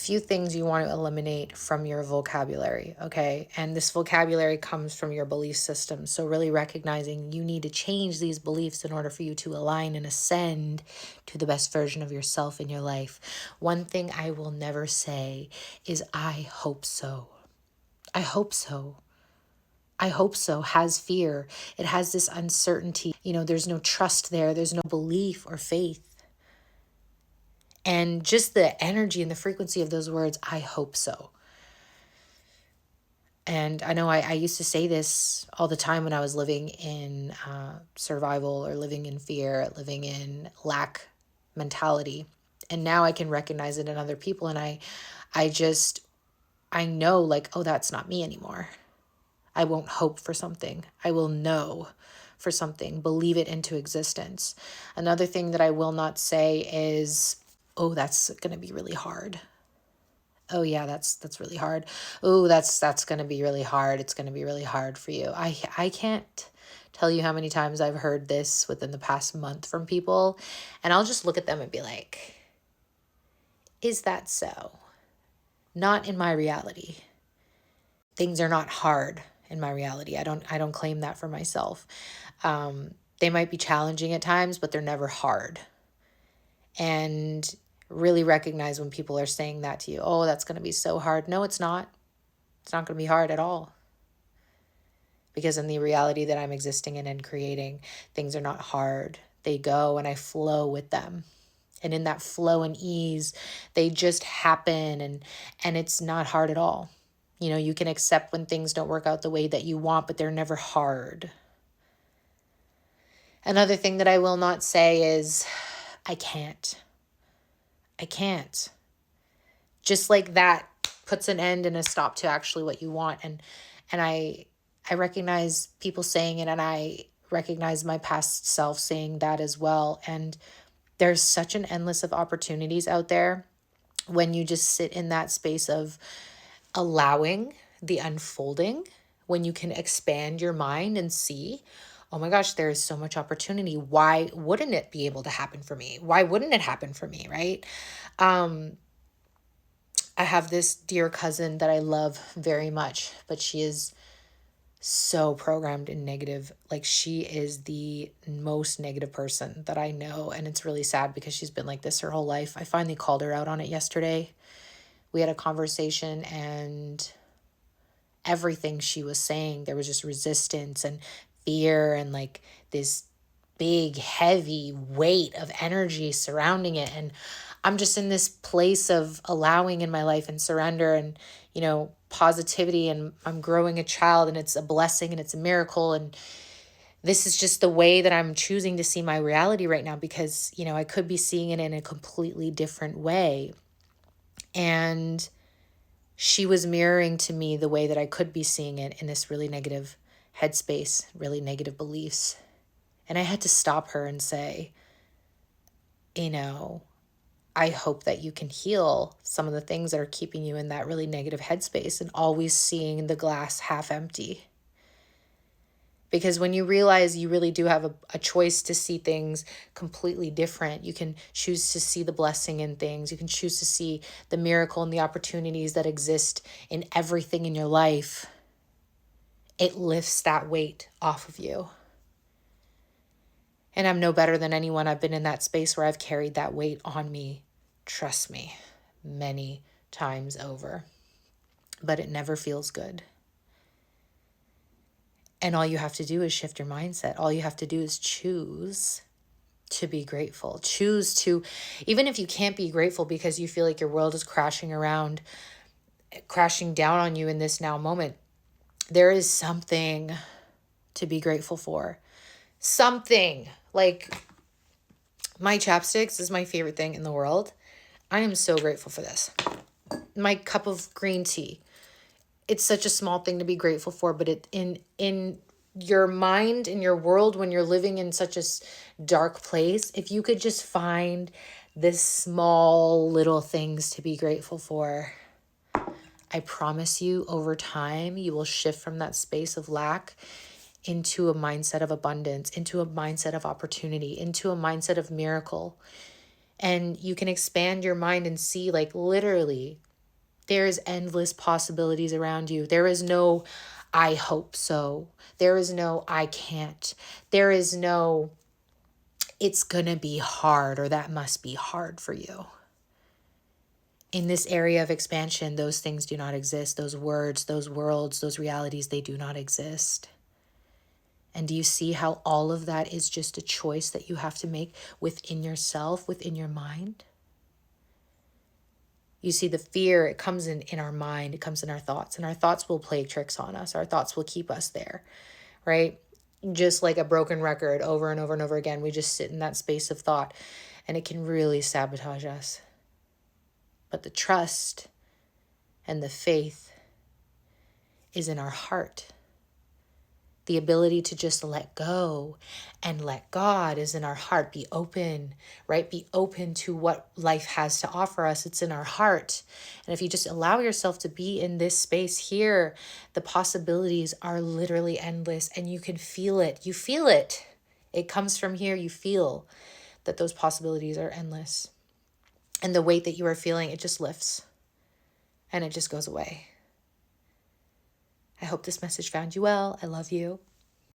few things you want to eliminate from your vocabulary, okay? And this vocabulary comes from your belief system. So really recognizing you need to change these beliefs in order for you to align and ascend to the best version of yourself in your life. One thing I will never say is, I hope so. I hope so. I hope so has fear. It has this uncertainty. There's no trust there. There's no belief or faith. And just the energy and the frequency of those words, I hope so. And I know I used to say this all the time when I was living in survival or living in fear, living in lack mentality. And now I can recognize it in other people. And I know, like, oh, that's not me anymore. I won't hope for something. I will know for something, believe it into existence. Another thing that I will not say is, oh, that's going to be really hard. Oh yeah, that's really hard. Oh, that's going to be really hard. It's going to be really hard for you. I can't tell you how many times I've heard this within the past month from people, and I'll just look at them and be like, is that so? Not in my reality. Things are not hard in my reality. I don't claim that for myself. They might be challenging at times, but they're never hard. And really recognize when people are saying that to you. Oh, that's going to be so hard. No, it's not. It's not going to be hard at all. Because in the reality that I'm existing in and creating, things are not hard. They go and I flow with them. And in that flow and ease, they just happen, and it's not hard at all. You can accept when things don't work out the way that you want, but they're never hard. Another thing that I will not say is, I can't. I can't. Just like that puts an end and a stop to actually what you want. And I recognize people saying it, and I recognize my past self saying that as well. And there's such an endless of opportunities out there when you just sit in that space of allowing the unfolding, when you can expand your mind and see, oh my gosh, there is so much opportunity. Why wouldn't it be able to happen for me? Why wouldn't it happen for me, right? I have this dear cousin that I love very much, but she is so programmed in negative. Like, she is the most negative person that I know. And it's really sad because she's been like this her whole life. I finally called her out on it yesterday. We had a conversation, and everything she was saying, there was just resistance and fear and like this big, heavy weight of energy surrounding it. And I'm just in this place of allowing in my life and surrender and, positivity. And I'm growing a child, and it's a blessing and it's a miracle. And this is just the way that I'm choosing to see my reality right now, because, I could be seeing it in a completely different way. And she was mirroring to me the way that I could be seeing it in this really negative headspace, really negative beliefs. And I had to stop her and say, I hope that you can heal some of the things that are keeping you in that really negative headspace and always seeing the glass half empty. Because when you realize you really do have a choice to see things completely different, you can choose to see the blessing in things. You can choose to see the miracle and the opportunities that exist in everything in your life. It lifts that weight off of you. And I'm no better than anyone. I've been in that space where I've carried that weight on me, trust me, many times over. But it never feels good. And all you have to do is shift your mindset. All you have to do is choose to be grateful. Choose to, even if you can't be grateful because you feel like your world is crashing down on you in this now moment, there is something to be grateful for. Something. Like, my chapsticks is my favorite thing in the world. I am so grateful for this. My cup of green tea. It's such a small thing to be grateful for, but it in your mind, in your world, when you're living in such a dark place, if you could just find this small little things to be grateful for, I promise you, over time, you will shift from that space of lack into a mindset of abundance, into a mindset of opportunity, into a mindset of miracle. And you can expand your mind and see, like, literally There is endless possibilities around you. There is no, I hope so. There is no, I can't. There is no, it's gonna be hard, or that must be hard for you. In this area of expansion, those things do not exist. Those words, those worlds, those realities, they do not exist. And do you see how all of that is just a choice that you have to make within yourself, within your mind? You see, the fear, it comes in our mind, it comes in our thoughts, and our thoughts will play tricks on us. Our thoughts will keep us there, right? Just like a broken record over and over and over again, we just sit in that space of thought, and it can really sabotage us. But the trust and the faith is in our heart. The ability to just let go and let God is in our heart. Be open, right? Be open to what life has to offer us. It's in our heart. And if you just allow yourself to be in this space here, the possibilities are literally endless, and you can feel it. You feel it. It comes from here. You feel that those possibilities are endless. And the weight that you are feeling, it just lifts and it just goes away. I hope this message found you well. I love you.